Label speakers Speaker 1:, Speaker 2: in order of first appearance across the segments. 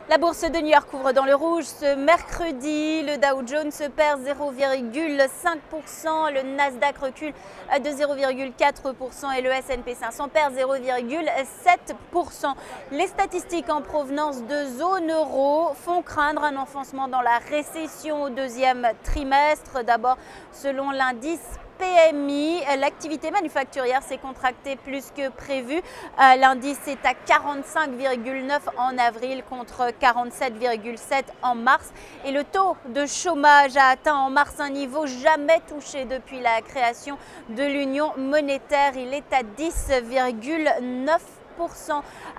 Speaker 1: La bourse de New York ouvre dans le rouge ce mercredi. Le Dow Jones perd 0,5%, le Nasdaq recule de 0,4% et le S&P 500 perd 0,7%. Les statistiques en provenance de zone euro font craindre un enfoncement dans la récession au deuxième trimestre. D'abord, selon l'indice PMI, l'activité manufacturière s'est contractée plus que prévu. L'indice est à 45,9 en avril contre 47,7 en mars. Et le taux de chômage a atteint en mars un niveau jamais touché depuis la création de l'Union monétaire. Il est à 10,9%.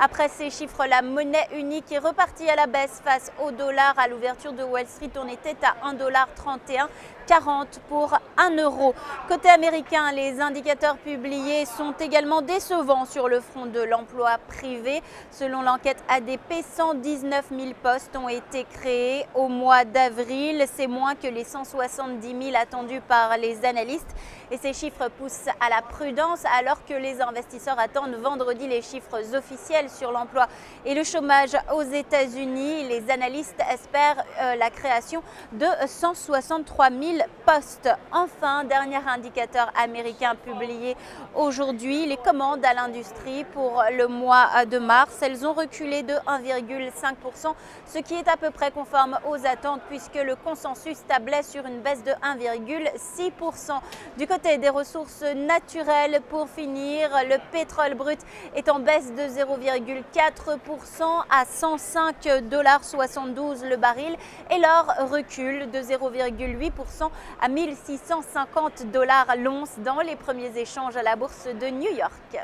Speaker 1: Après ces chiffres, la monnaie unique est repartie à la baisse face au dollar. À l'ouverture de Wall Street, on était à 1,3140 pour 1 euro. Côté américain, les indicateurs publiés sont également décevants sur le front de l'emploi privé. Selon l'enquête ADP, 119 000 postes ont été créés au mois d'avril. C'est moins que les 170 000 attendus par les analystes. Et ces chiffres poussent à la prudence alors que les investisseurs attendent vendredi les chiffres officiels sur l'emploi et le chômage aux États-Unis. Les analystes espèrent la création de 163 000 postes. Enfin, dernier indicateur américain publié aujourd'hui, les commandes à l'industrie pour le mois de mars, elles ont reculé de 1,5%, ce qui est à peu près conforme aux attentes puisque le consensus tablait sur une baisse de 1,6%. Du côté des ressources naturelles, pour finir, le pétrole brut est en baisse de 0,4% à 105,72 $ le baril et l'or recule de 0,8% à 1 650 $ l'once dans les premiers échanges à la bourse de New York.